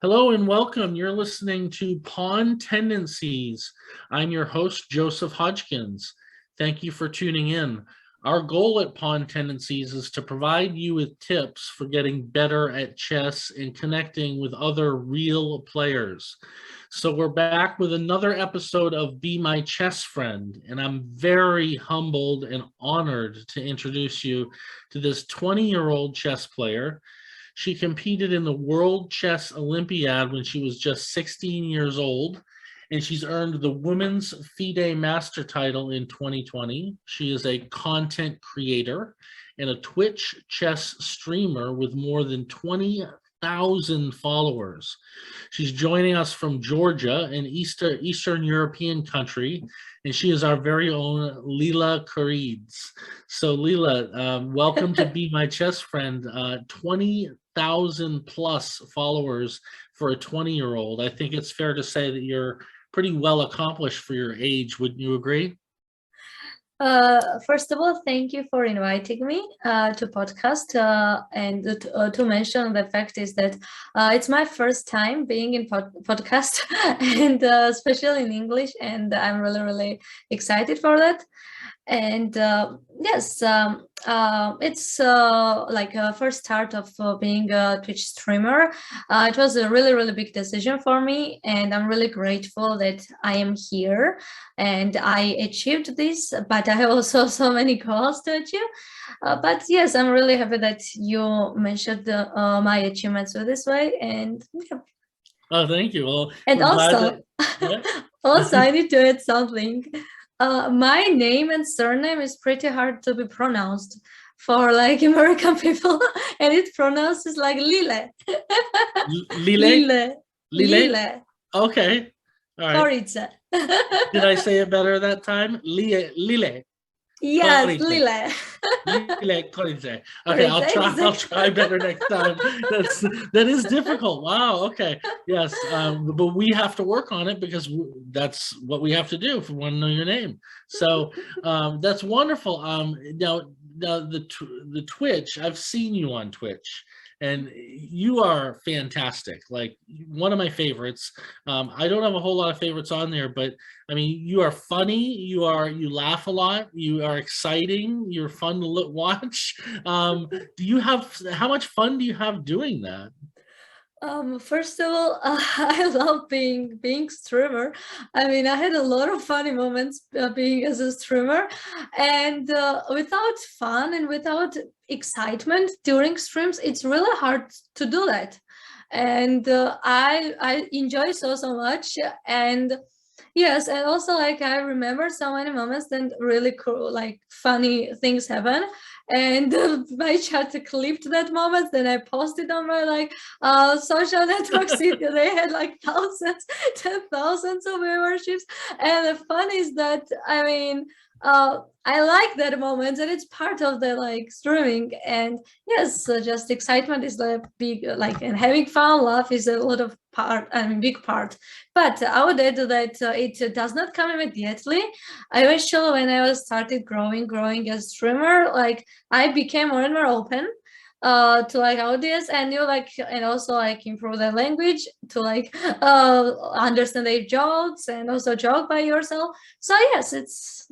Hello and welcome. You're listening to Pawn Tendencies. I'm your host, Joseph Hodgkins. Thank you for tuning in. Our goal at Pawn Tendencies is to provide you with tips for getting better at chess and connecting with other real players. So we're back with another episode of Be My Chess Friend, and I'm very humbled and honored to introduce you to this 20-year-old chess player. She competed in the World Chess Olympiad when she was just 16 years old, and she's earned the Women's FIDE Master title in 2020. She is a content creator and a Twitch chess streamer with more than 20,000 followers. She's joining us from Georgia, an Eastern European country, and she is our very own Lile Koridze. So Lile, welcome to Be My Chess Friend. 20,000 plus followers for a 20-year-old. I think it's fair to say that you're pretty well accomplished for your age. Wouldn't you agree? First of all, thank you for inviting me to podcast and to mention the fact is that it's my first time being in podcast and especially in English, and I'm really excited for that. And yes, it's like a first start of being a Twitch streamer. It was a really big decision for me, and I'm really grateful that I am here and I achieved this, but I have also so many goals to achieve. But yes, I'm really happy that you mentioned my achievements this way, and yeah. Oh, thank you. Well, And also, yeah. also I need to add something. My name and surname is pretty hard to be pronounced for like American people, and it pronounces like Lile. Lile? Lile. Okay. All right. Koridze. Did I say it better that time? Lile. Yes, Koridze. Lile. Lile Koridze. Okay, I'll try better next time. That is difficult. Wow. Okay. Yes. But we have to work on it because that's what we have to do if we want to know your name. So that's wonderful. Now the Twitch, I've seen you on Twitch. And you are fantastic, like one of my favorites. I don't have a whole lot of favorites on there, but I mean, you are funny. You laugh a lot. You are exciting. You're fun to watch. How much fun do you have doing that? First of all, I love being streamer. I mean, I had a lot of funny moments being as a streamer, and without fun and without excitement during streams, it's really hard to do that. And I enjoy so much, and yes, and also like I remember so many moments and really cool, like funny things happen, and my chat clipped that moment. Then I posted on my like social networks. They had like thousands, 10,000s of memberships, and the fun is that I mean. I like that moment, and it's part of the like streaming. And yes, just excitement is the big like, and having fun, laugh is a lot of part. I mean, big part. But I would add that it does not come immediately. Eventually, when I was started growing as streamer, like I became more and more open to like audience, and you like, and also like improve the language to like understand their jokes and also joke by yourself. So it's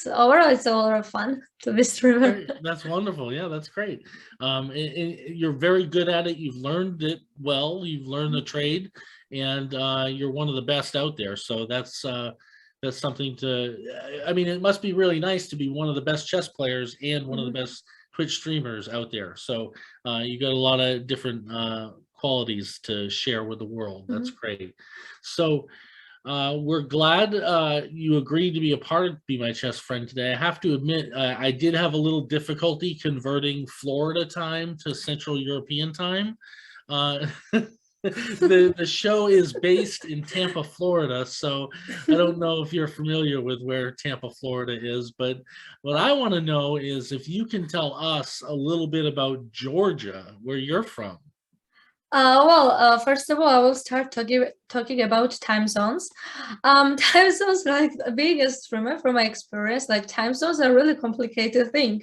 overall it's a lot of fun to be streamer. That's wonderful. Yeah, that's great. You're very good at it. You've learned it well. You've learned the trade, and you're one of the best out there. So that's something to. I mean, it must be really nice to be one of the best chess players and one of the best Twitch streamers out there. So you got a lot of different qualities to share with the world. That's great. So we're glad you agreed to be a part of Be My Chess Friend today. I have to admit, I did have a little difficulty converting Florida time to Central European time. The show is based in Tampa, Florida, so I don't know if you're familiar with where Tampa, Florida is, but what I want to know is if you can tell us a little bit about Georgia, where you're from. First of all, I will start talking about time zones. Time zones, like the biggest from my experience, like time zones are really complicated thing.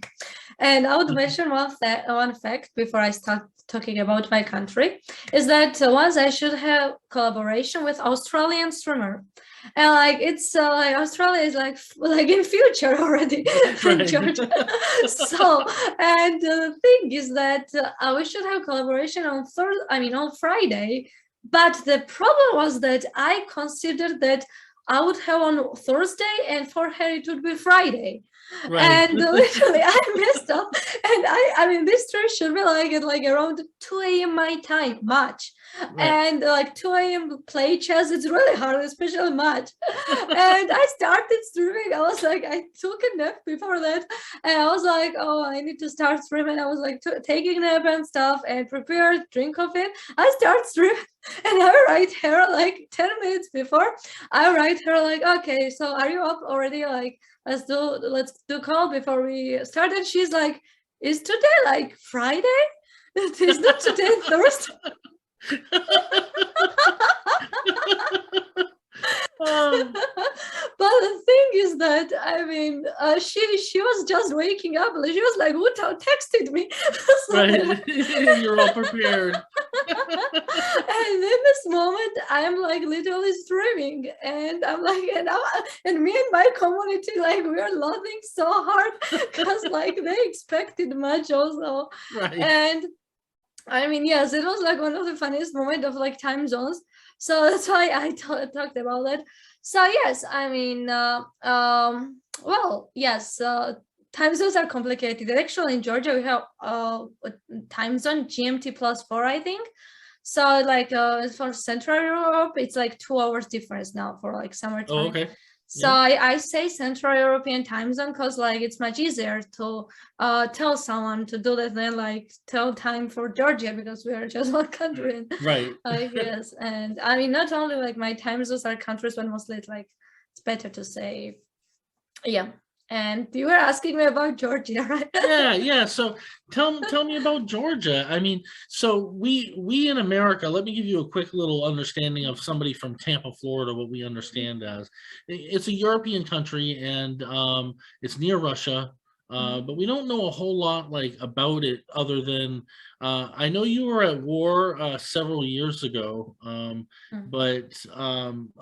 And I would mention one fact before I start talking about my country, is that once I should have collaboration with Australian streamer. And like it's like Australia is like in future already in Georgia. So and the thing is that we should have collaboration on on Friday. But the problem was that I considered that I would have on Thursday, and for her it would be Friday. Right. And literally I messed up. And I mean this trip should be like at like around 2 a.m. my time, much. Right. And like 2 a.m. play chess, it's really hard, especially much. And I started streaming. I was like, I took a nap before that. And I was like, oh, I need to start streaming. I was like taking a nap and stuff and prepared, drink coffee. I start streaming. And I write her like 10 minutes before. I write her like, okay, so are you up already? Like, let's do call before we start. And she's like, is today like Friday? Is not today Thursday? But the thing is that I mean she was just waking up. She was like, who texted me? So right. You're all prepared. And in this moment I'm like literally streaming, and I'm like, and me and my community, like we're laughing so hard because like they expected much also. Right. And I mean, yes, it was like one of the funniest moments of like time zones. So that's why I talked about that. So yes, I mean, well, yes, time zones are complicated. Actually, in Georgia, we have time zone GMT +4, I think. So like for Central Europe, it's like 2 hours difference now for like summertime. Oh, okay. So I say Central European time zone because like it's much easier to tell someone to do that than like tell time for Georgia, because we are just one country. Right. I guess. And I mean, not only like my time zones are countries, but mostly it's like it's better to say, yeah. And you were asking me about Georgia, right? Yeah. So tell me about Georgia. I mean, so we in America, let me give you a quick little understanding of somebody from Tampa, Florida, what we understand as. It's a European country, and it's near Russia. But we don't know a whole lot like about it, other than I know you were at war several years ago, but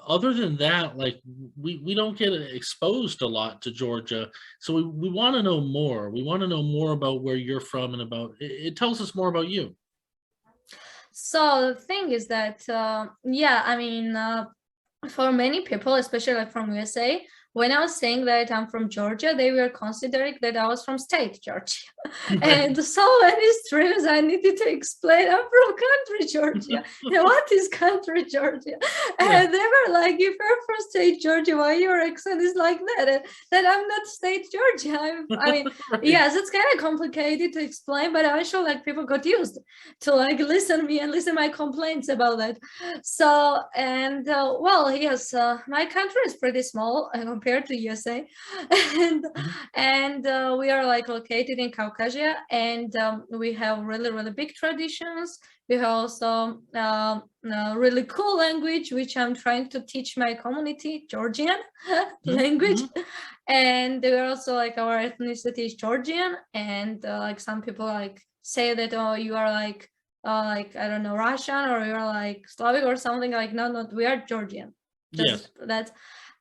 other than that, like we don't get exposed a lot to Georgia, so we want to know more. We want to know more about where you're from, and about it tells us more about you. So the thing is that yeah, I mean, for many people, especially like from USA, when I was saying that I'm from Georgia, they were considering that I was from state Georgia. And so many streams I needed to explain, I'm from country Georgia. And what is country Georgia? And they were like, if you're from state Georgia, why your accent is like that? And then I'm not state Georgia. I mean, yes, it's kind of complicated to explain, but eventually like people got used to like listen me and listen my complaints about that. So, and well, yes, my country is pretty small compared to USA, and we are like located in Caucasia, and we have really big traditions. We have also really cool language, which I'm trying to teach my community, Georgian language. And they are also like, our ethnicity is Georgian, and like some people like say that, oh, you are like I don't know, Russian, or you're like Slavic or something. Like no, we are Georgian. Just that's.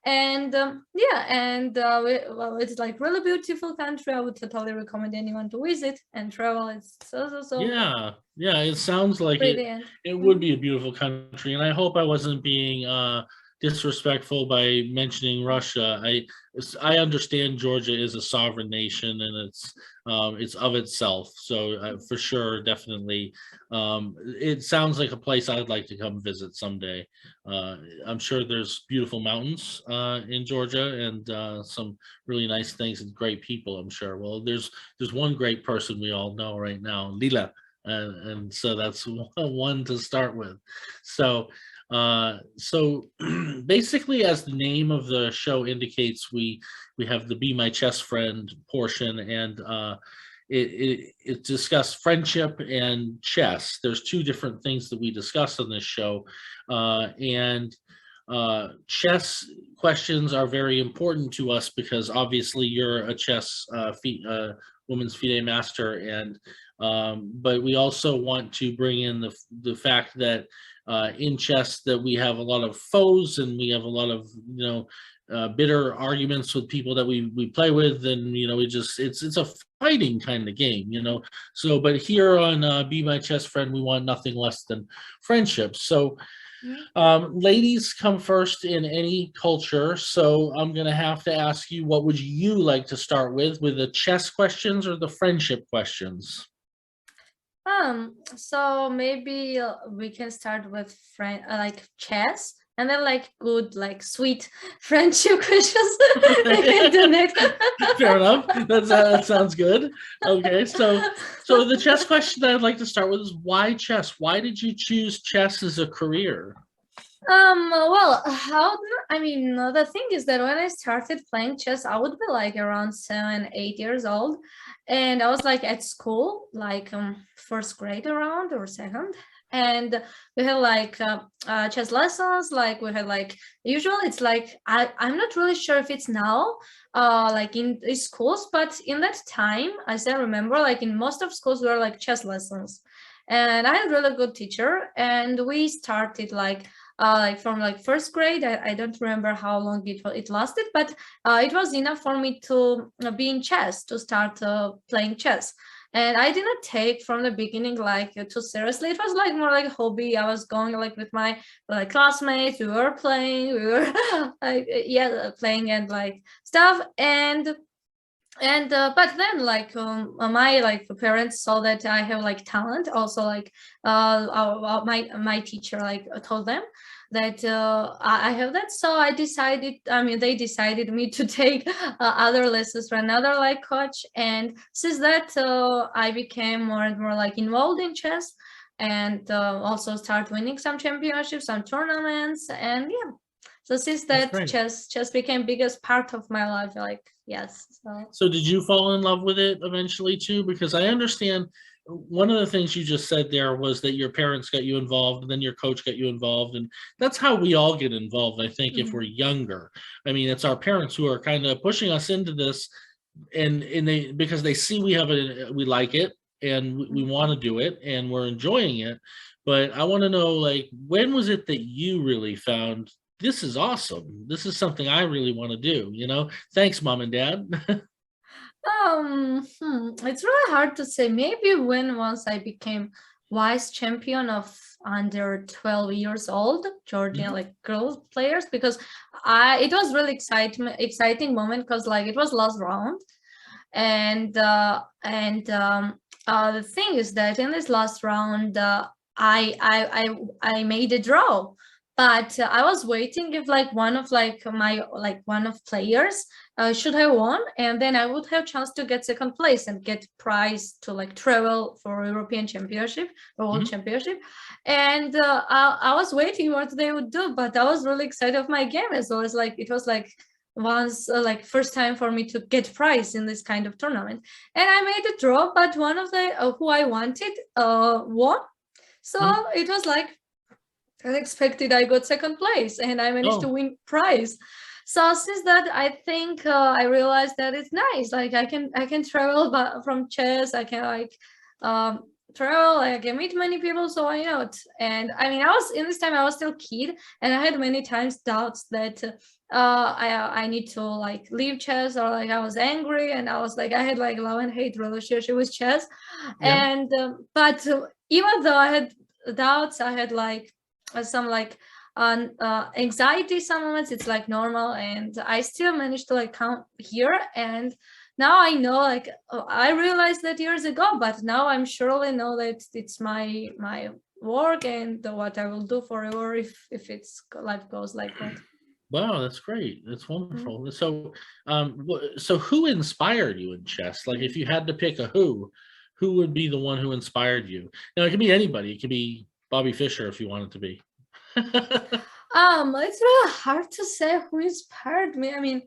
And yeah, and well, it's like really beautiful country. I would totally recommend anyone to visit and travel. It's so yeah, it sounds like brilliant. It would be a beautiful country, and I hope I wasn't being disrespectful by mentioning Russia. I understand Georgia is a sovereign nation, and it's of itself. So for sure, definitely, it sounds like a place I'd like to come visit someday. I'm sure there's beautiful mountains in Georgia, and some really nice things and great people, I'm sure. Well, there's one great person we all know right now, Lila, and so that's one to start with. So basically, as the name of the show indicates, we have the Be My Chess Friend portion, and it discusses friendship and chess. There's two different things that we discuss on this show, and chess questions are very important to us because obviously you're a chess women's FIDE master, and but we also want to bring in the fact that in chess that we have a lot of foes, and we have a lot of bitter arguments with people that we play with, and it's a fighting kind of game, so but here on Be My Chess Friend, we want nothing less than friendship. So ladies come first in any culture, so I'm gonna have to ask you, what would you like to start with the chess questions or the friendship questions? So maybe we can start with like chess, and then like good, like sweet friendship questions. We can do next. Fair enough. That sounds good. Okay, so the chess question that I'd like to start with is, why chess? Why did you choose chess as a career? Well, the thing is that when I started playing chess, I would be like around 7, 8 years old, and I was like at school, like first grade around or second, and we had like chess lessons. Like we had like, usually it's like I'm not really sure if it's now like in these schools, but in that time, as I remember, like in most of schools were like chess lessons, and I had a really good teacher, and we started like from like first grade. I don't remember how long it lasted, but it was enough for me to be in chess, to start playing chess. And I didn't take from the beginning like too seriously. It was like more like a hobby. I was going like with my like classmates. We were playing. We were like playing and like stuff. And but then like my like parents saw that I have like talent. Also like my teacher like told them that I have that. So they decided me to take other lessons for another like coach. And since that, I became more and more like involved in chess, and also start winning some championships, some tournaments, and yeah. So since that, chess became biggest part of my life. Like, yes. So did you fall in love with it eventually too? Because I understand one of the things you just said there was that your parents got you involved, and then your coach got you involved, and that's how we all get involved, I think, if we're younger. I mean, it's our parents who are kind of pushing us into this, and because they see we like it, and we want to do it, and we're enjoying it. But I want to know, like, when was it that you really found, this is awesome, this is something I really want to do? Thanks, mom and dad. It's really hard to say. Maybe once I became vice champion of under 12 years old Georgian like girls players, because it was really exciting moment, because like it was last round, and the thing is that in this last round, I made a draw. But I was waiting if like one of players should have won, and then I would have chance to get second place and get prize to like travel for European Championship or World Championship. And I was waiting what they would do, but I was really excited of my game as well. It was like once like first time for me to get prize in this kind of tournament, and I made a draw, but one of the who I wanted won. So it was like unexpected. I got second place, and I managed to win prize. So since that, I think I realized that it's nice. Like I can travel from chess. I can like travel. I can meet many people. So why not? And I mean, in this time I was still kid, and I had many times doubts that I need to like leave chess, or like I was angry, and I was like I had like love and hate relationship with chess. And but even though I had doubts, I had like some like anxiety some moments. It's like normal, and I still managed to like come here. And now I know, like I realized that years ago, but now I'm surely know that it's my work and what I will do forever if life goes like that. Wow, that's great. That's wonderful. So so who inspired you in chess? Like if you had to pick a who would be the one who inspired you? Now it could be anybody. It could be Bobby Fischer if you want it to be. It's really hard to say who inspired me. I mean,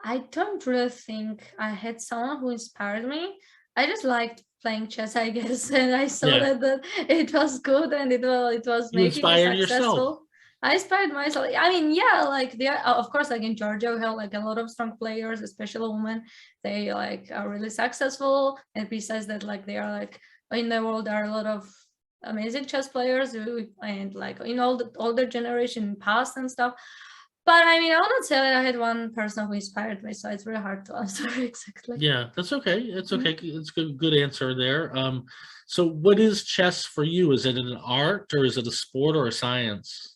I don't really think I had someone who inspired me. I just liked playing chess, I guess, and I saw that it was good, and it was You making me inspired successful. yourself. I inspired myself. I mean, yeah, like there, of course, like in Georgia, we have like a lot of strong players, especially women. They like are really successful, and besides that, like they are like in the world, there are a lot of amazing chess players and like in all the older generation past and stuff. But I mean, I will not say that I had one person who inspired me, so it's really hard to answer exactly. Yeah, that's okay. It's okay. It's good answer there. So what is chess for you? Is it an art or is it a sport or a science?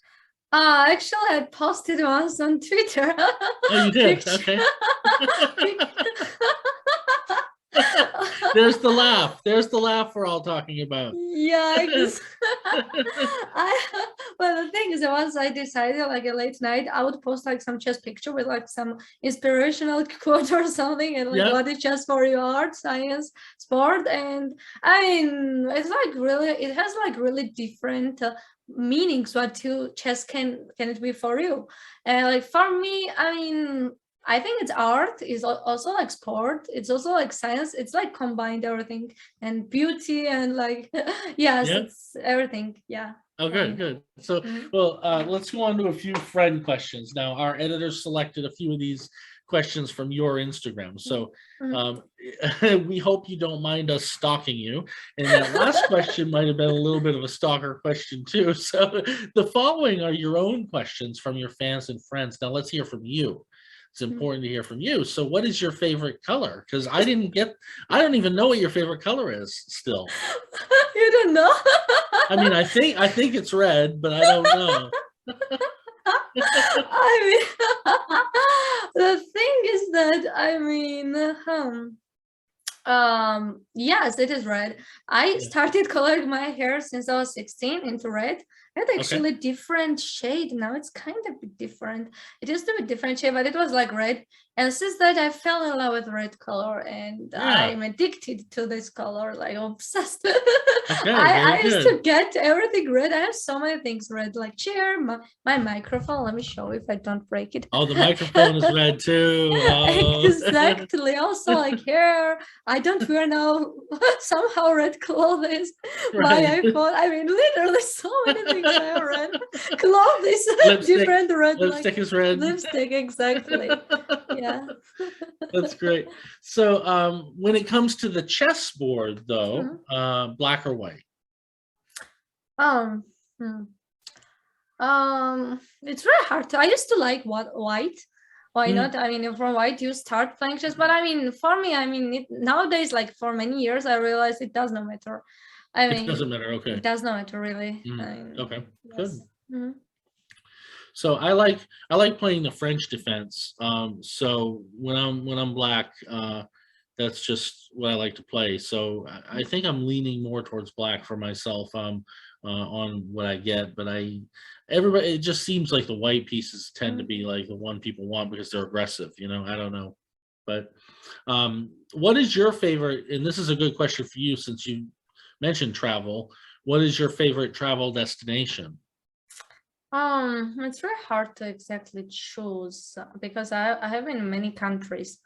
Actually, I posted once on Twitter. Oh, you did? Picture. Okay. There's the laugh. There's the laugh we're all talking about. Yeah, well, the thing is that once I decided like a late night, I would post like some chess picture with like some inspirational quote or something, and like Yeah. what is chess for you, art, science, sport. And I mean, it's like really, it has like really different meanings what to chess can it be for you. And like for me, I mean, I think it's art is also like sport. It's also like science. It's like combined everything and beauty and like yes, Yeah. it's everything. Yeah. Oh, good, good. So, well, let's go on to a few friend questions. Now, our editors selected a few of these questions from your Instagram. So, we hope you don't mind us stalking you. And that last question might have been a little bit of a stalker question too. So, the following are your own questions from your fans and friends. Now, let's hear from you. It's important to hear from you. So what is your favorite color? Because I don't even know what your favorite color is still. You don't know? I mean, I think it's red, but I don't know. I mean, the thing is that I mean, yes, it is red. I started coloring my hair since I was 16 into red. It's actually different shade now. It's kind of different. It used to be different shade, but it was like red. And since that, I fell in love with red color, and I'm addicted to this color, like obsessed. I used to get everything red. I have so many things red, like chair, my microphone. Let me show if I don't break it. Oh, the microphone is red too. Oh. Exactly. Also, like hair. I don't wear now somehow red clothes. My iPhone. I mean, literally so many things I have red. Clothes, Lipstick, different red. Lipstick like, is red. Lipstick, exactly. Yeah. That's great. So when it comes to the chessboard though, black or white? It's very hard to, I used to like white. Why not? I mean, from white you start playing chess, but I mean, for me, I mean, nowadays, like for many years, I realized it does not matter. I mean, it doesn't matter. Okay. It does not matter really. Okay. Yes. Good. So I like playing the French defense. So when I'm black, that's just what I like to play. So I think I'm leaning more towards black for myself on what I get. But everybody, it just seems like the white pieces tend to be like the one people want because they're aggressive. You know, I don't know. But what is your favorite? And this is a good question for you since you mentioned travel. What is your favorite travel destination? It's very hard to exactly choose because I have been in many countries.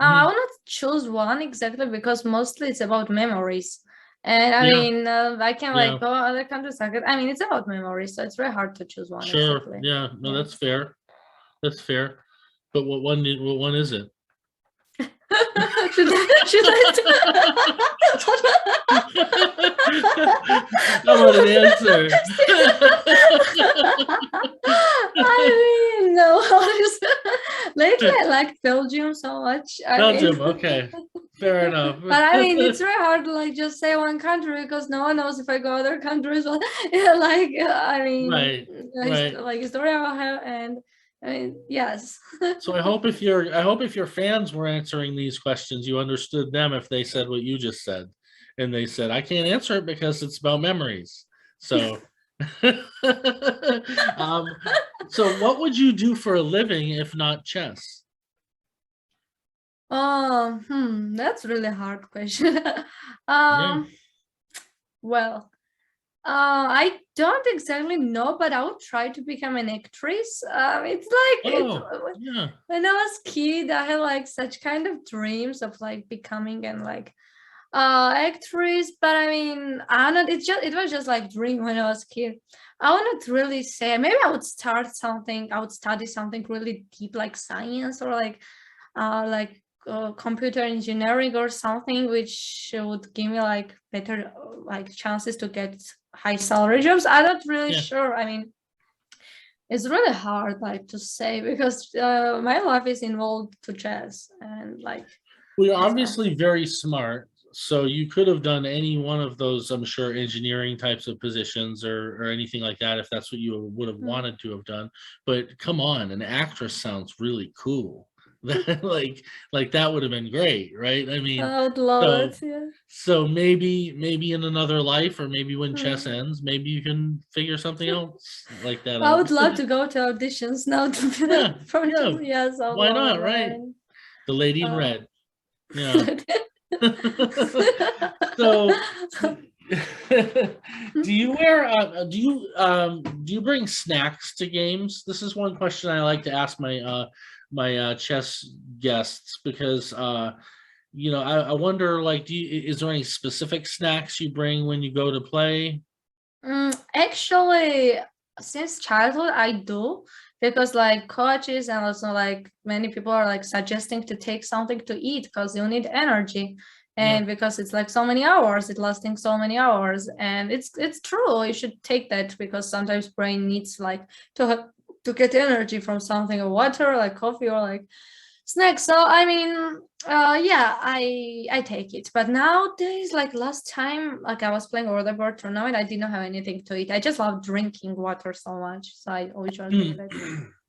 I will not choose one exactly because mostly it's about memories. And I mean, I can like go other countries. I mean, it's about memories, so it's very hard to choose one. Sure. Exactly. Yeah. No, that's fair. That's fair. But what one is it? should How about an answer? I mean, no. Lately, I like Belgium so much. Belgium, okay, fair enough. But I mean, it's very hard to like just say one country because no one knows if I go other countries. Like, I mean, like Historia I have, and I mean, yes. So I hope if your fans were answering these questions, you understood them if they said what you just said, and they said, "I can't answer it because it's about memories." So, so what would you do for a living if not chess? That's a really hard question. Well. I don't exactly know, but I would try to become an actress. It's like when I was a kid, I had like such kind of dreams of like becoming and like actress, but I mean, I'm not. It was just like dream when I was a kid. I would not really say. Maybe I would start something. I would study something really deep, like science or like computer engineering or something, which would give me like better like chances to get high salary jobs. I'm not really Yeah. sure. I mean, it's really hard like to say because my life is involved to jazz and like Well, you're that's why. obviously very smart, so you could have done any one of those, I'm sure, engineering types of positions or anything like that if that's what you would have Mm. wanted to have done. But come on, an actress sounds really cool. That like that would have been great, right? I mean, I would love so it. Yeah. so maybe in another life, or maybe when chess Mm. ends, maybe you can figure something else like that I out. would love to go to auditions now to be Yeah, for yeah. just yes, I would Why love not, it. right? I The lady in uh, red. Yeah. So, do you bring snacks to games? This is one question I like to ask my chess guests because I wonder, like, is there any specific snacks you bring when you go to play? Actually, since childhood, I do because like coaches and also like many people are like suggesting to take something to eat because you need energy. Yeah. And because it's like so many hours, it lasting so many hours, and it's true. You should take that because sometimes brain needs like to get energy from something or water, like coffee or like snacks. So I mean, yeah, I take it. But nowadays, like last time, like I was playing Overboard tournament, I didn't have anything to eat. I just love drinking water so much, so I always drink that.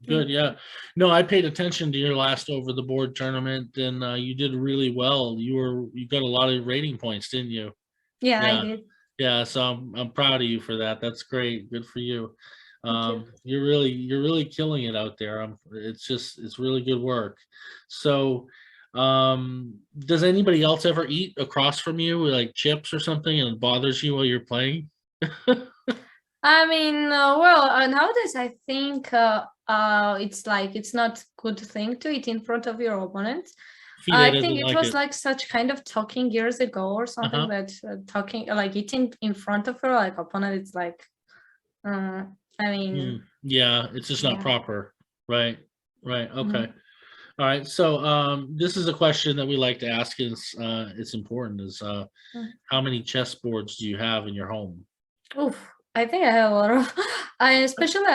Good, Mm. yeah. No, I paid attention to your last over the board tournament, and you did really well. You got a lot of rating points, didn't you? Yeah, I Yeah, did. yeah. So I'm proud of you for that. That's great. Good for you. Thank you. You're really killing it out there. It's really good work. So, does anybody else ever eat across from you, like chips or something, and it bothers you while you're playing? I mean, well, nowadays I think it's like it's not good thing to eat in front of your opponent. Fide I think doesn't it like was it. like such kind of talking years ago or something Uh-huh. that talking like eating in front of your like opponent. It's like, I mean, Yeah, it's just not yeah. proper. Right. Right. Okay. Mhm. All right. So this is a question that we like to ask, is it's important, is Mm. how many chess boards do you have in your home? Oof, I think I have a lot of. I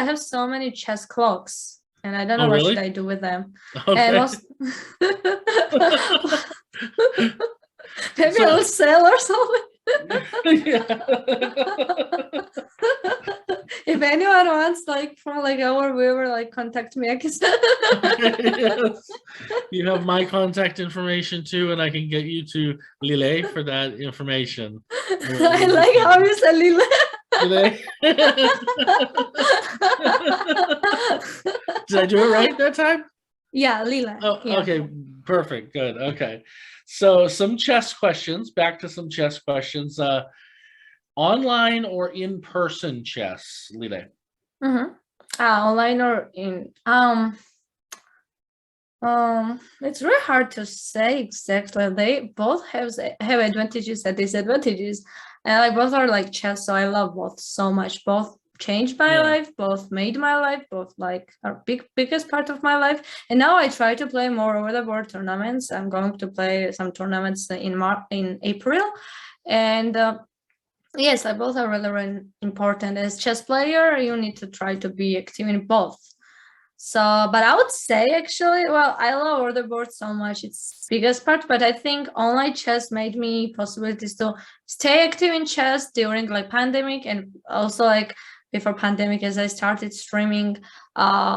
have so many chess clocks, and I don't Oh, know what should really? I do with them. And Okay. most, maybe I will So sell or something. yeah. If anyone wants, like from like our viewer, like contact me. I guess. Okay, yes. You have my contact information too, and I can get you to Lile for that information. I We'll like just how you said Lila. Lile. Did I do it right that time? Yeah, Lila. Oh, Yeah. okay, perfect, good, okay. So some chess questions, back to some chess questions. Online or in-person chess, Lile? Mm-hmm. Online or in it's really hard to say exactly. They both have advantages and disadvantages, and like both are like chess. So I love both so much. Both changed my Yeah, life. Both made my life. Both like are biggest part of my life. And now I try to play more over the board tournaments. I'm going to play some tournaments in April, and yes, I both are really, really important. As chess player, you need to try to be active in both. So, but I would say actually, well, I love order board so much. It's biggest part, but I think online chess made me possibilities to stay active in chess during like pandemic and also like before pandemic as I started streaming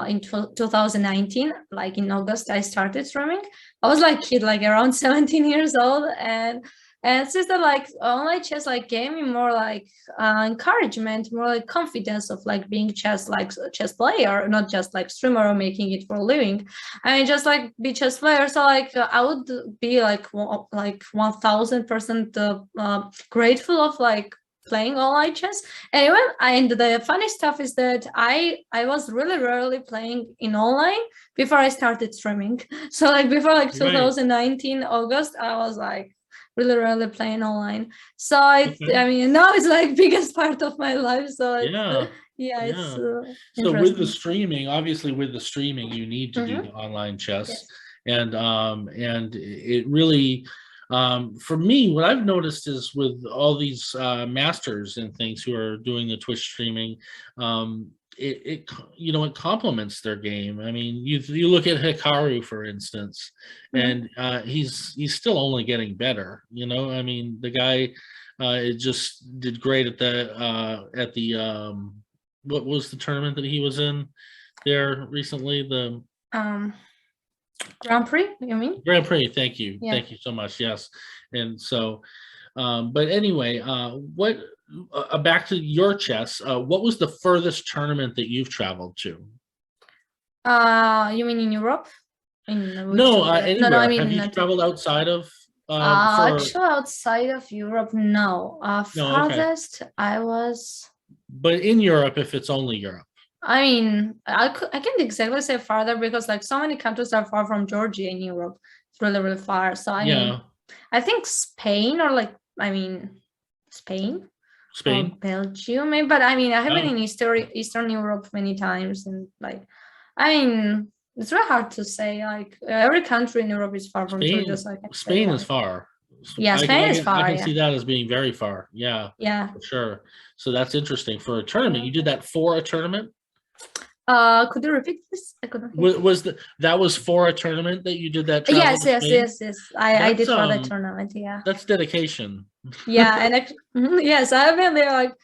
in 2019, like in August, I started streaming. I was like kid, like around 17 years old, and it's just that like online chess like gave me more like encouragement, more like confidence of like being chess like chess player, not just like streamer or making it for a living. I mean, just like be chess player. So like I would be like 1000% grateful of like playing online chess. Anyway, and the funny stuff is that I was really rarely playing in online before I started streaming. So like before like right. 2019 August, I was like really playing online. So I mean, now it's like biggest part of my life. So it's, it's So with the streaming, obviously with the streaming, you need to do the online chess. Yes. And it really, for me, what I've noticed is with all these masters and things who are doing the Twitch streaming, it complements their game. I mean, you look at Hikaru, for instance, and he's still only getting better. I mean, the guy it just did great at the what was the tournament that he was in there recently? The Grand Prix, you mean? Grand Prix, thank you. Yeah. Thank you so much. Yes. And so, but anyway, what back to your chess, what was the furthest tournament that you've traveled to? You mean in Europe? No, anywhere. No, I mean, have you traveled outside of actually outside of Europe? No. Farthest I was. But in Europe, if it's only Europe. I mean, I can't exactly say farther because like so many countries are far from Georgia in Europe. It's really far. So I mean, I think Spain or Spain or Belgium, maybe. But I mean, I have been in Eastern Europe many times, and like, I mean, it's really hard to say. Like every country in Europe is far from Georgia. So Spain is far. Yeah, Spain is far. I can see that as being very far. Yeah, for sure. So that's interesting for a tournament. You did that for a tournament? Could you repeat this? I couldn't hear. That was for a tournament that you did that? Yes. I did for the tournament. Yeah, that's dedication. Yeah, and yes, I've been there like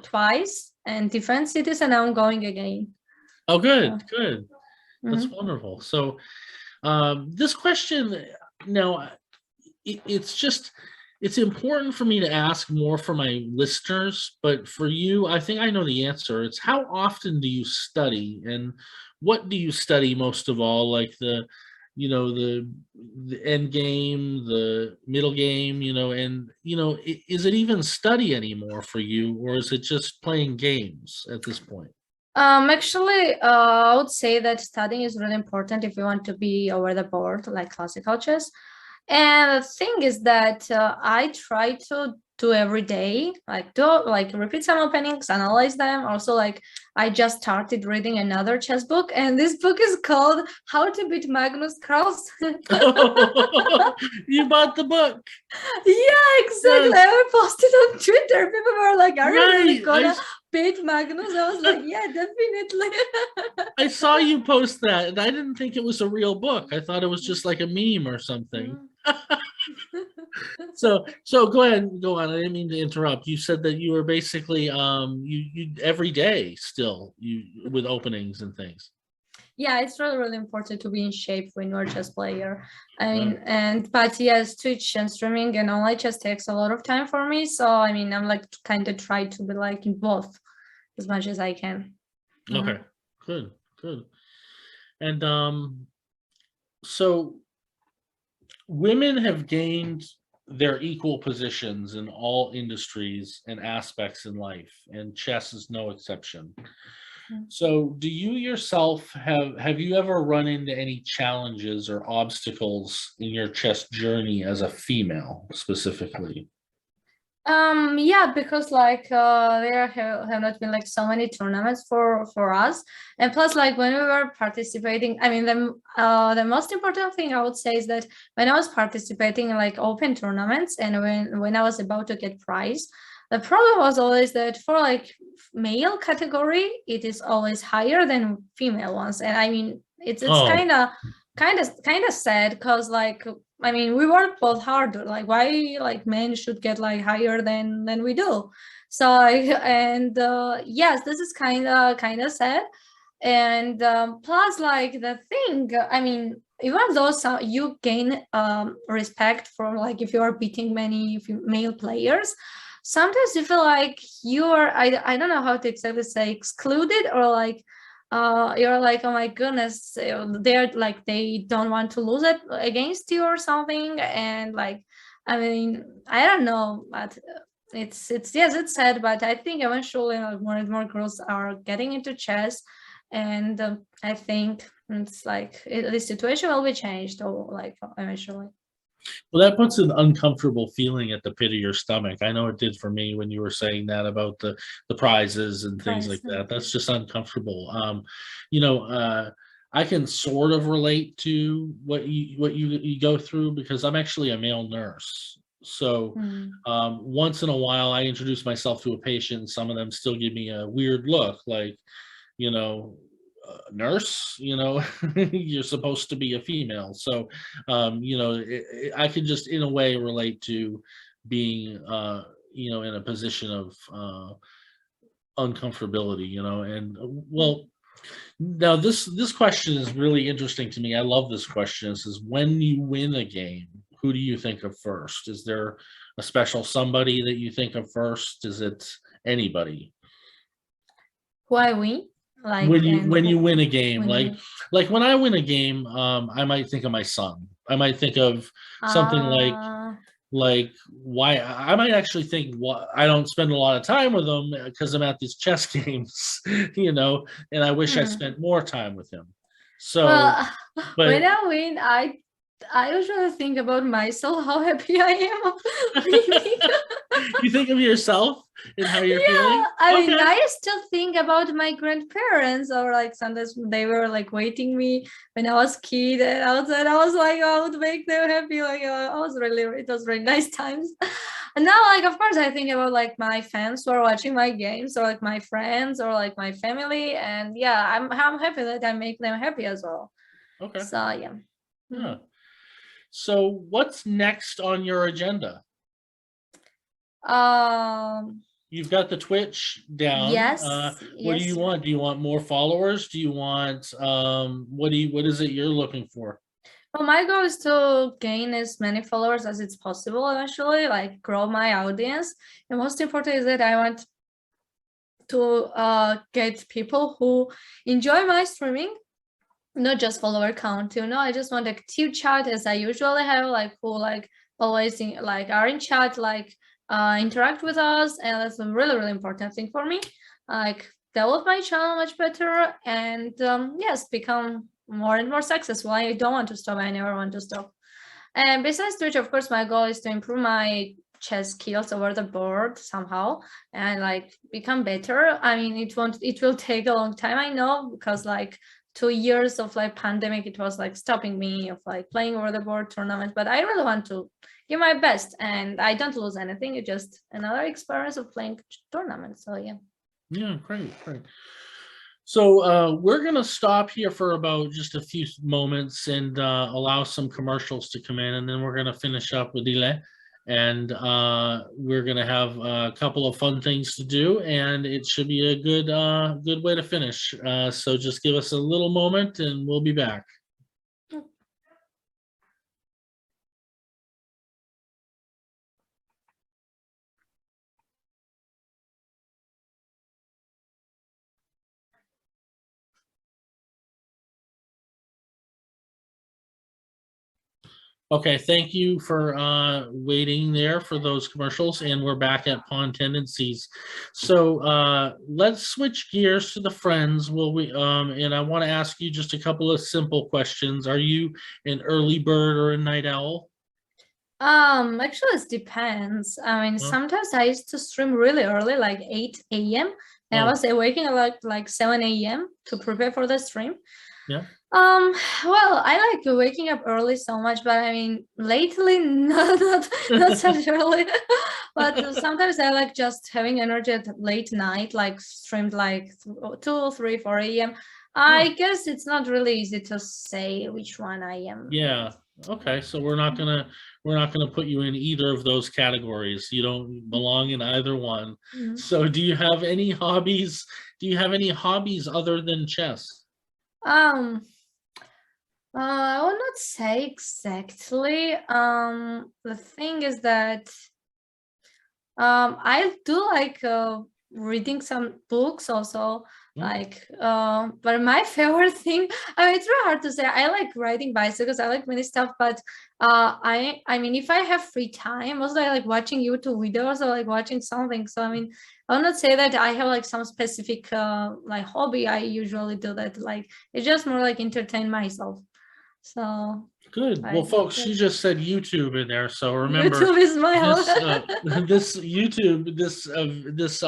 twice in different cities, and I'm going again. Oh, good. That's wonderful. So, this question now. It's important for me to ask more for my listeners, but for you, I think I know the answer. It's how often do you study, and what do you study most of all? Like the end game, the middle game, and is it even study anymore for you, or is it just playing games at this point? Actually, I would say that studying is really important if you want to be over the board, like classical chess. And the thing is that I try to do every day, repeat some openings, analyze them. Also, like I just started reading another chess book, and this book is called How to Beat Magnus Carlsen. You bought the book? Yeah, exactly. I posted on Twitter. People were like, "Are you really gonna beat Magnus?" I was like, "Yeah, definitely." I saw you post that, and I didn't think it was a real book. I thought it was just like a meme or something. So go on. I didn't mean to interrupt. You said that you were basically you every day still with openings and things. Yeah, it's really important to be in shape when you're a chess player. I mean, but yes, Twitch and streaming and online chess takes a lot of time for me. So I mean, I'm like kind of try to be like in both as much as I can. Okay, good. And so women have gained their equal positions in all industries and aspects in life, and chess is no exception. So do you yourself have you ever run into any challenges or obstacles in your chess journey as a female specifically? Yeah, because like there have not been like so many tournaments for us, and plus like when we were participating, I mean the most important thing I would say is that when I was participating in like open tournaments and when I was about to get prize, the problem was always that for like male category it is always higher than female ones, and I mean it's kind of sad because like I mean, we work both hard. Like, why like men should get like higher than we do? So yes, this is kind of sad. And plus, like the thing, I mean, even though you gain respect from like if you are beating many male players, sometimes you feel like you are I don't know how to exactly say excluded or like. You're like, oh my goodness, they're like they don't want to lose it against you or something, and like I mean I don't know, but it's yes, it's sad, but I think eventually more and more girls are getting into chess, and I think it's like the situation will be changed or like eventually. Well, that puts an uncomfortable feeling at the pit of your stomach. I know it did for me when you were saying that about the prizes and things like Price. that. That's just uncomfortable. You know, I can sort of relate to what you go through because I'm actually a male nurse. So Mm. once in a while, I introduce myself to a patient. Some of them still give me a weird look, like, you know, nurse, you're supposed to be a female. So, I could just in a way relate to being, in a position of uncomfortability, and well, now this question is really interesting to me. I love this question. It says, when you win a game, who do you think of first? Is there a special somebody that you think of first? Is it anybody? Who I win, when like, you and when you who win a game, when you like win. when I win a game, I might think of my son. I might think of something Uh, like why I might actually think what I don't spend a lot of time with him because I'm at these chess games, and I wish I hmm. spent more time with him. So, Well, when but I win, I usually think about myself, how happy I am of winning. you think of yourself and how you're Yeah, feeling. I mean, Okay. I used to think about my grandparents, or like sometimes they were like waiting me when I was kid and outside. I was like, I would make them happy. Like, it was really nice times. And now, like, of course, I think about like my fans who are watching my games, or like my friends, or like my family. And yeah, I'm happy that I make them happy as well. Okay. So yeah. Yeah. Mhm. So what's next on your agenda? Um, You've got the Twitch down. yes, What do you yes. want? Do you want more followers? Do you want what is it you're looking for? Well, my goal is to gain as many followers as it's possible eventually, like grow my audience. And most important is that I want to get people who enjoy my streaming, not just follower count. I just want active chat as I usually have, like who like always like are in chat, like interact with us, and that's a really really important thing for me. Like develop my channel much better, and yes, become more and more successful. I don't want to stop. I never want to stop. And besides Twitch, of course, my goal is to improve my chess skills over the board somehow and like become better. I mean, it will take a long time, I know, because like 2 years of like pandemic, it was like stopping me of like playing over the board tournaments. But I really want to give my best, and I don't lose anything. It's just another experience of playing tournaments. So yeah. Yeah, great, great. So we're gonna stop here for about just a few moments and allow some commercials to come in, and then we're gonna finish up with Ile, and we're gonna have a couple of fun things to do, and it should be a good way to finish. So just give us a little moment, and we'll be back. Okay, thank you for waiting there for those commercials, and we're back at Pawn Tendencies. So let's switch gears to the friends. Will we? And I want to ask you just a couple of simple questions. Are you an early bird or a night owl? Actually, it depends. I mean, Huh? sometimes I used to stream really early, like 8 a.m. And I Oh, was waking up like 7 a.m. to prepare for the stream. yeah. Um, well, I like waking up early so much, but I mean, lately, not such early. But sometimes I like just having energy at late night, like streamed like 2, 3, 4 a.m. Huh. I guess it's not really easy to say which one I am. Yeah. Okay, so we're not gonna put you in either of those categories. You don't belong in either one. Mhm. So do you have any hobbies? Do you have any hobbies other than chess? Um, I will not say exactly. The thing is that I do like reading some books also, Hmm? like but my favorite thing, I mean, it's really hard to say. I like riding bicycles, I like many stuff, but I mean, if I have free time, mostly I like watching YouTube videos or like watching something. So I mean, I will not say that I have like some specific like hobby. I usually do that, like it's just more like entertain myself. So Good. I Well, hope folks, that she just said YouTube in there, so remember YouTube is my this home. this YouTube this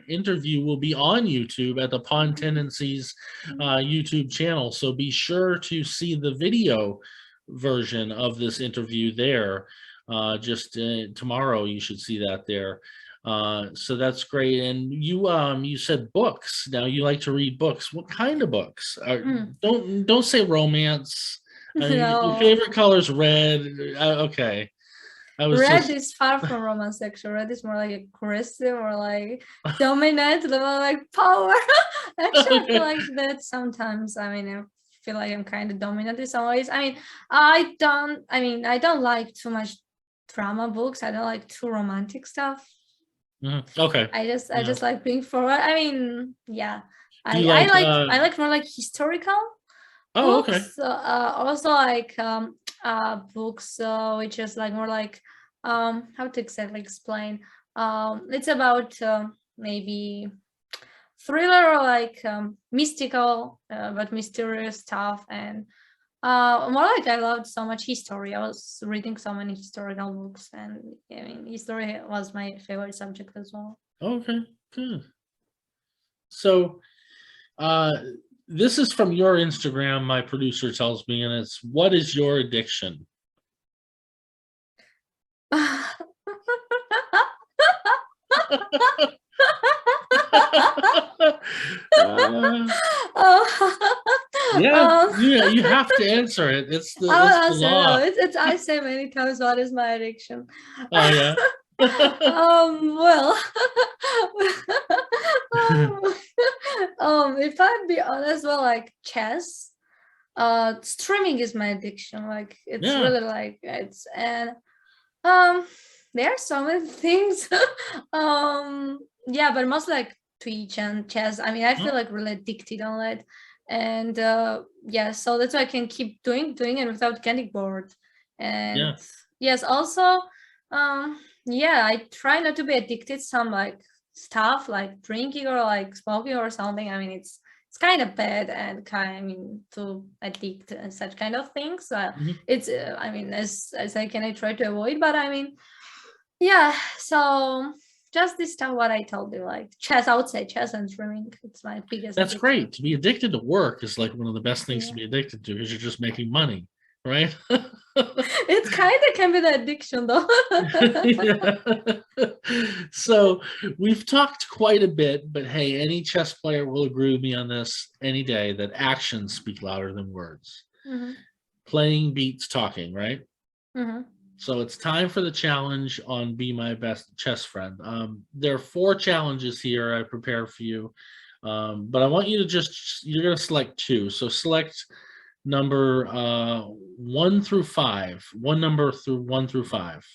interview will be on YouTube at the Pawn Tendencies YouTube channel. So be sure to see the video version of this interview there. Just tomorrow, you should see that there. So that's great. And you said books. Now you like to read books. What kind of books? Don't say romance. I mean, your No. favorite color is red. Okay. I was Red just is far from romance actually. Red is more like aggressive or like dominant, the more like power. Actually, I feel okay. like that sometimes. I mean, I feel like I'm kind of dominant in some ways. I mean, I don't like too much drama books. I don't like too romantic stuff. Okay. I Yeah. just like being forward. I mean, yeah. Do you like I like more like historical oh, okay. books. Also like books which is like more like how to exactly explain. It's about maybe thriller or like mystical but mysterious stuff, and more like I loved so much history. I was reading so many historical books, and I mean history was my favorite subject as well. Okay, good. So this is from your Instagram, my producer tells me, and it's what is your addiction? Yeah, um, you have to answer it. It's the I it's will the answer. No, law. it's I say many times what is my addiction. Oh yeah. Well, if I be honest, well, like chess, streaming is my addiction. Like it's Yeah. really like it's and um, there are so many things. Yeah, but mostly like Twitch and chess. I mean, I feel like really addicted on it, and yeah, so that's why I can keep doing it without getting bored. And Yeah. yes, also, yeah, I try not to be addicted to some like stuff like drinking or like smoking or something. I mean, it's kind of bad and I mean to addict and such kind of things. Mhm. It's I mean as I can I try to avoid, but I mean yeah. So just this stuff what I told you, like chess. I would say chess and swimming. It's my biggest That's addiction. great. To be addicted to work is like one of the best things to Yeah. be addicted to because you're just making money, right? It kind of can be the addiction though. Yeah. So we've talked quite a bit, but hey, any chess player will agree with me on this any day that actions speak louder than words. Mm-hmm. Playing beats talking, right? Mm-hmm. So it's time for the challenge on Be My Best Chess Friend. There are 4 challenges here I prepared for you, but I want you to you're going to select 2. So select number 1 through 5, one number through 1 through 5.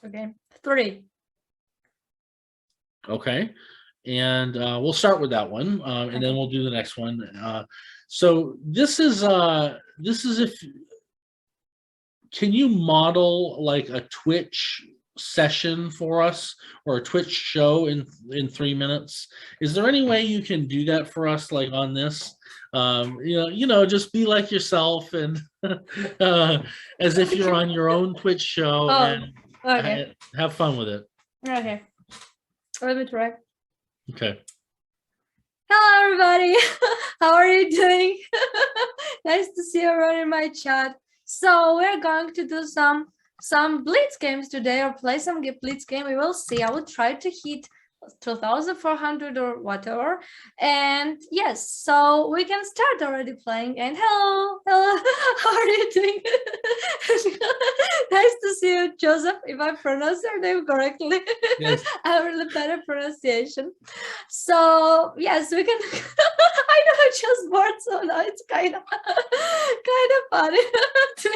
Okay. 3. Okay. And we'll start with that one, and then Okay. we'll do the next one. So this is if can you model like a Twitch session for us or a Twitch show in 3 minutes? Is there any way you can do that for us, like on this? Just be like yourself and as if you're on your own Twitch show Oh, and okay. have fun with it. Okay. Let me try. Okay. Hello, everybody. How are you doing? Nice to see everyone in my chat. So we're going to do some blitz games today, or play some blitz game. We will see. I will try to hit 2,400 or whatever. And yes, so we can start already playing. And hello, how are you doing? Nice to see you, Joseph. If I pronounce your name correctly, Yes. I have a really better pronunciation. So yes, we can. I know I just bored, so now it's kind of funny to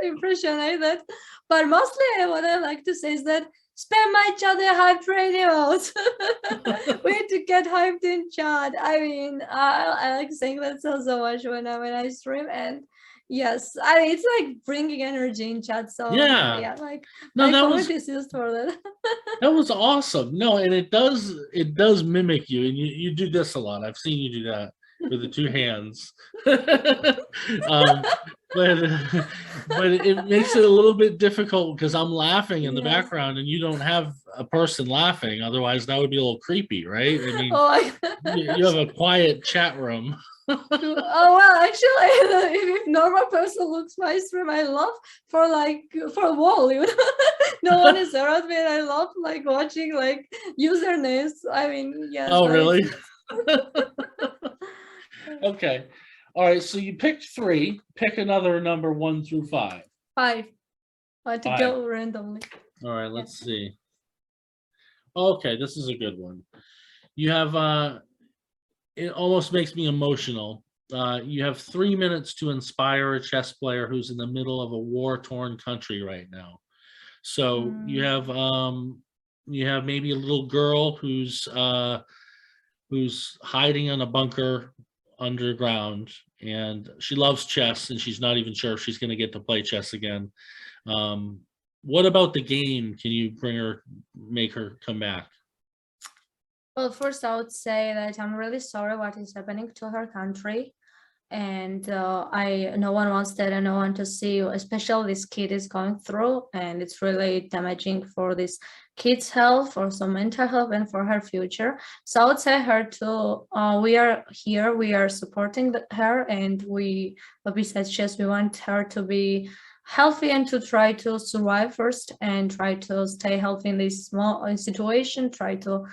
impressionate that. But mostly, what I like to say is that spam my chat and hype radios. We need to get hyped in chat. I mean, I like saying that so much when I stream, and yes, I mean it's like bringing energy in chat. So Yeah. like No, my that community was is used for that. that was awesome. No, and it does mimic you, and you do this a lot. I've seen you do that. with the two hands. um, but it makes it a little bit difficult because I'm laughing in the Yes. background and you don't have a person laughing. Otherwise, that would be a little creepy, right? I mean, Oh my you have a quiet chat room. Oh well, actually, if normal person looks my stream, I love for a wall, you know. No one is around me, and I love like watching like usernames. I mean, yes, Oh, but really? it's Okay. All right. So you picked three. Pick another number 1 through 5. 5. I want to 5. go randomly. All right. Yeah. Let's see. Okay, this is a good one. You have it almost makes me emotional. You have 3 minutes to inspire a chess player who's in the middle of a war-torn country right now. So you have maybe a little girl who's hiding in a bunker underground, and she loves chess, and she's not even sure if she's going to get to play chess again. What about the game? Can you make her come back? Well, first I would say that I'm really sorry what is happening to her country, and no one wants that, and no one to see, especially this kid is going through, and it's really damaging for this kid's health, for some mental health, and for her future. So I would say her to we are here, we are supporting her, and besides chess, we want her to be healthy and to try to survive first and try to stay healthy in this small situation, try to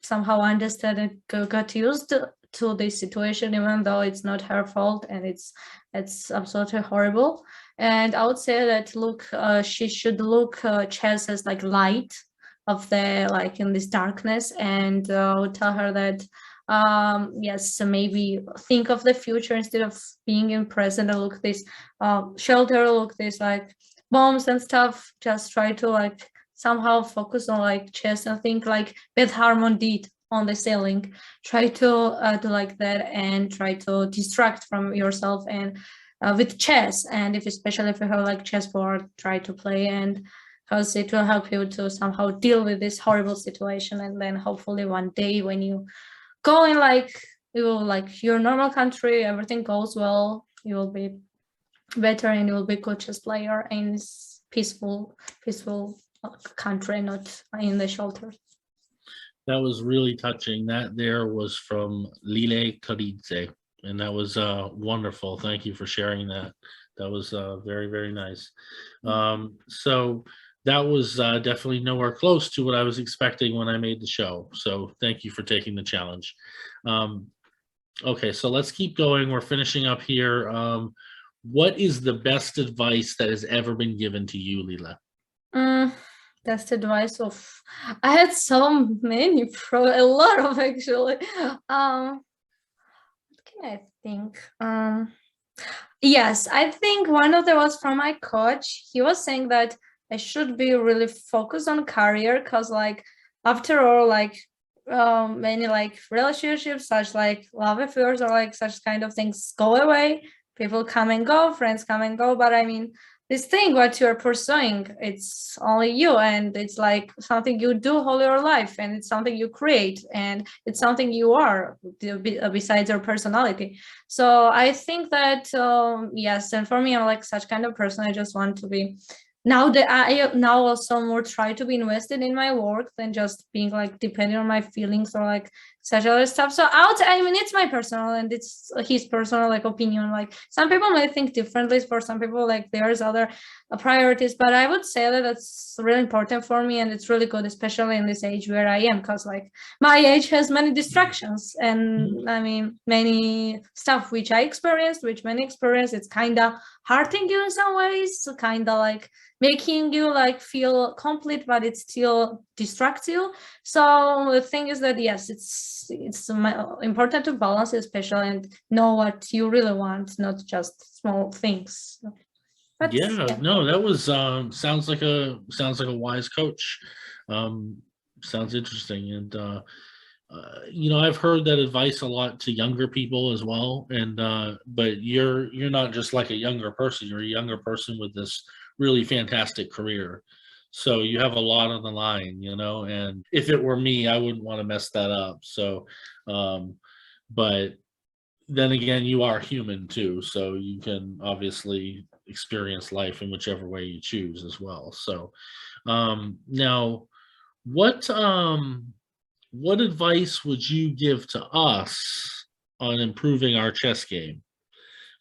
somehow understand and get used to this situation, even though it's not her fault and it's absolutely horrible. And I would say that she should look chess as like light of the like in this darkness, and I would tell her that yes, so maybe think of the future instead of being in present, and look this shelter, look this like bombs and stuff. Just try to like somehow focus on like chess and think like Beth Harmon did on the ceiling. Try to do like that and try to distract from yourself and with chess. And especially if you have like chessboard, try to play, and because it will help you to somehow deal with this horrible situation. And then hopefully one day when you go in like you will like your normal country, everything goes well, you will be better and you will be good chess player in this peaceful country, not in the shelter. That was really touching. That there was from Lile Koridze, and that was wonderful. Thank you for sharing that. That was very, very nice. So that was definitely nowhere close to what I was expecting when I made the show. So thank you for taking the challenge. Okay, so let's keep going. We're finishing up here. What is the best advice that has ever been given to you, Lila? Best advice of I had so many a lot of actually. What can I think? Yes, I think one of them was from my coach. He was saying that I should be really focused on career, because like after all, like many like relationships, such like love affairs or like such kind of things go away. People come and go, friends come and go, but I mean, this thing what you're pursuing, it's only you, and it's like something you do all your life, and it's something you create, and it's something you are besides your personality. So I think that yes, and for me, I'm like such kind of person. I just want to be now that I now also more try to be invested in my work than just being like depending on my feelings or like such other stuff. So I mean, it's my personal and it's his personal like opinion. Like some people might think differently. For some people, like there's other priorities, but I would say that that's really important for me, and it's really good, especially in this age where I am, because like my age has many distractions, and I mean many stuff which I experienced, which many experience. It's kind of hurting you in some ways, kind of like making you like feel complete, but it still distracts you. So the thing is that yes, it's important to balance, especially, and know what you really want, not just small things. But, yeah, no, that was sounds like a wise coach. Sounds interesting, and you know, I've heard that advice a lot to younger people as well. And but you're not just like a younger person. You're a younger person with this really fantastic career. So you have a lot on the line, you know. And if it were me, I wouldn't want to mess that up. So, but then again, you are human too, so you can obviously experience life in whichever way you choose as well. So, now, what what advice would you give to us on improving our chess game?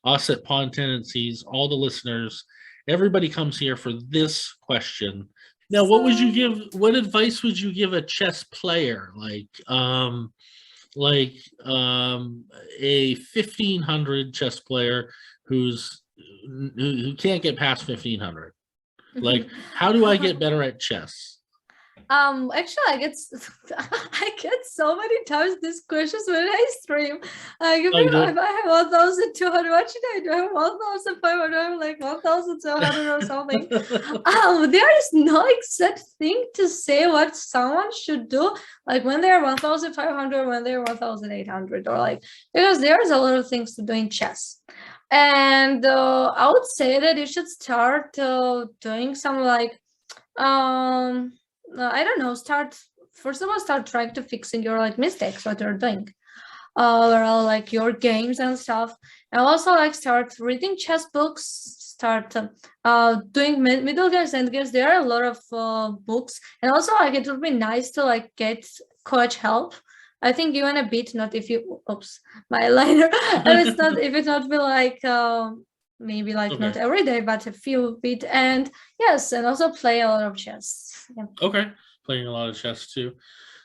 Us at Pawn Tendencies, all the listeners, everybody comes here for this question. Now, So what advice would you give a chess player like a 1500 chess player who can't get past 1500? Like, how do I get better at chess? Actually, I get so many times these questions when I stream. Like Oh, you if do? I have 1,200, what should I do? I have 1,500, I have like 1,200 or something. There is no exact thing to say what someone should do, like when they're 1,500, when they're 1,800, or like, because there's a lot of things to do in chess. And I would say that you should start doing some like I don't know, first of all, start trying to fixing your like mistakes, what you're doing, or like your games and stuff. And also like start reading chess books, start doing middle games, end games. There are a lot of books, and also like it would be nice to like get coach help. I think even a bit, not if you, oops, my liner. If it's not, if it not be like maybe like not Okay. every day, but a few bit. And yes, and also play a lot of chess. Yeah. Okay. Playing a lot of chess too.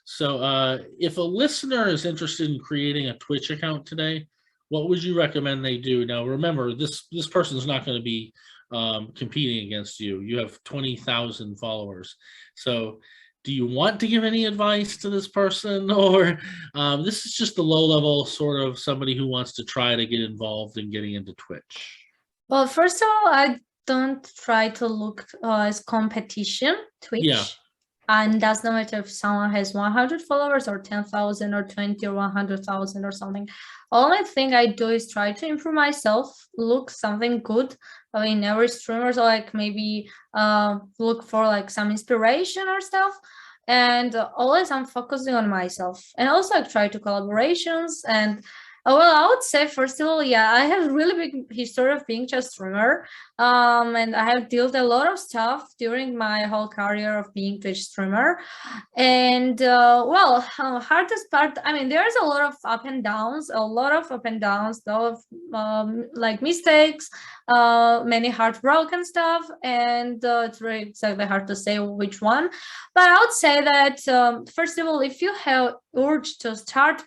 So, if a listener is interested in creating a Twitch account today, what would you recommend they do? Now, remember, this person's not going to be competing against you. You have 20,000 followers. So, do you want to give any advice to this person, or this is just the low level sort of somebody who wants to try to get involved in getting into Twitch? Well, first of all, I don't try to look as competition, Yeah. Twitch. And does not matter if someone has 100 followers or 10,000 or 20 or 100,000 or something. Only thing I do is try to improve myself, look something good. I mean, every streamer, so like maybe look for like some inspiration or stuff. And always I'm focusing on myself. And also I try to collaborations and well, I would say first of all, yeah, I have a really big history of being just streamer, and I have dealt a lot of stuff during my whole career of being Twitch streamer. And well, hardest part, I mean, there's a lot of up and downs, a lot of up and downs, a lot of like mistakes, many heartbroken stuff, and it's really exactly hard to say which one. But I would say that first of all, if you have urge to start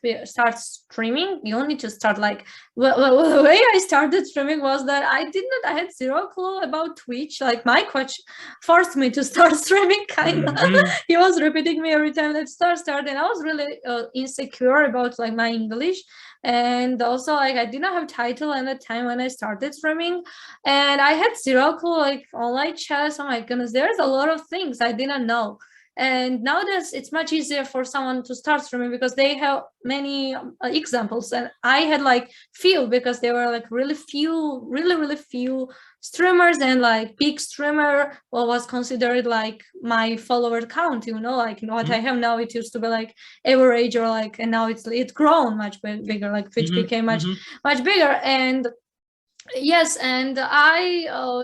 streaming, you need to start like well, the way I started streaming was that I had zero clue about Twitch. Like my coach forced me to start streaming, kind of. Mhm. He was repeating me every time that start, and I was really insecure about like my English. And also like I didn't have title at the time when I started streaming, and I had zero clue like online chess. Oh my goodness, there's a lot of things I didn't know. And nowadays it's much easier for someone to start streaming because they have many examples, and I had like few because there were like really few streamers, and like big streamer was considered like my follower count, like what I have now. It used to be like average or like, and now it's grown much bigger, like Twitch became much bigger. And yes, and I